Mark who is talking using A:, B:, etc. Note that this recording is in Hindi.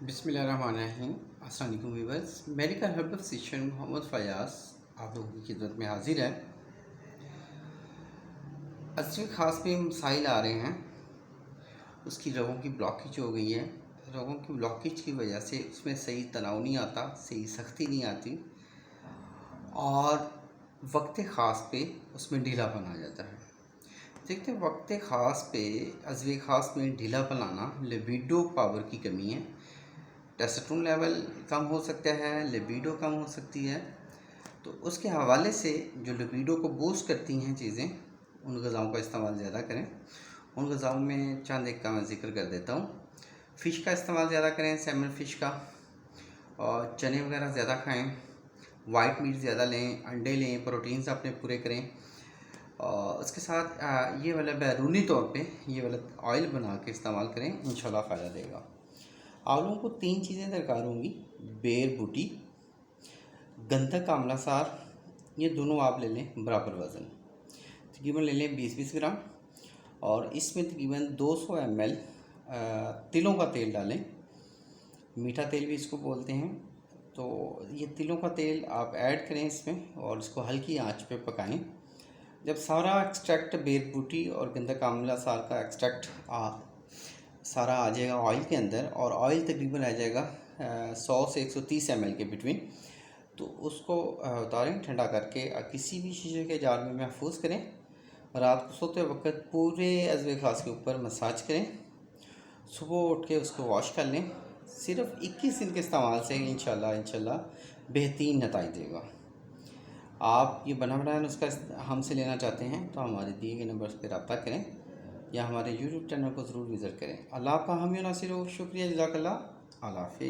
A: बिस्मिल्लाहिर्रहमानिर्रहीम। अस्सलाम वालेकुम viewers. Medical herbal physician Mohammad Fayaz आप लोगों की खिदमत में हाजिर है। अच्छे खास में मसाइल आ रहे हैं, उसकी रगों की ब्लॉकेज हो गई है। रगों की ब्लॉकेज की वजह से उसमें सही तनाव नहीं आता, सही सख्ती नहीं आती और वक्त ख़ास पे उसमें ढीलापन आ जाता है। देखते हैं वक्त ख़ास पे अज़्वे ख़ास में ढीलापन आना लिबिडो पावर की कमी है। टेस्टोस्टेरोन लेवल कम हो सकता है, लिबिडो कम हो सकती है। तो उसके हवाले से जो लिबिडो को बूस्ट करती हैं चीज़ें, उन ग़िज़ाओं का इस्तेमाल ज़्यादा करें। उन ग़िज़ाओं में चंद एक का मैं ज़िक्र कर देता हूँ। फ़िश का इस्तेमाल ज़्यादा करें, सैमन फ़िश का, और चने वगैरह ज़्यादा खाएँ, वाइट मीट ज़्यादा लें, अंडे लें, प्रोटीन्स अपने पूरे करें। और उसके साथ ये वाला बैरूनी तौर पे ये वाला ऑयल बना के इस्तेमाल करें, इंशाल्लाह फ़ायदा देगा। आप लोगों को 3 चीज़ें दरकार होंगी। बेर बूटी, गंधक आंवला सार, ये दोनों आप ले लें बराबर वज़न, तकरीबन ले लें 20-20 ग्राम। और इसमें तकरीबन 200 ml तिलों का तेल डालें। मीठा तेल भी इसको बोलते हैं। तो ये तिलों का तेल आप ऐड करें इसमें और इसको हल्की आंच पे पकाएं। जब सारा एक्सट्रैक्ट बेर बूटी और गंधक आंवला सार का एक्सट्रैक्ट सारा आ जाएगा ऑयल के अंदर, और ऑयल तकरीबन आ जाएगा 100 से 130 ml के बिटवीन, तो उसको उतारें, ठंडा करके किसी भी शीशे के जार में महफूज करें। रात को सोते वक्त पूरे अज़्वे खास के ऊपर मसाज करें। सुबह उठ के उसको वॉश कर लें। सिर्फ 21 दिन के इस्तेमाल से इंशाल्लाह बेहतरीन नताइज देगा। आप ये बना बनाया नुस्खा हमसे लेना चाहते हैं तो हमारे दिए गए नंबर्स पर रब्ता करें या हमारे यूट्यूब चैनल को ज़रूर विज़िट करें। अल्लाह आपका हामी नासिर हो। शुक्रिया, जज़ाकल्लाह। अल्लाह हाफ़िज़।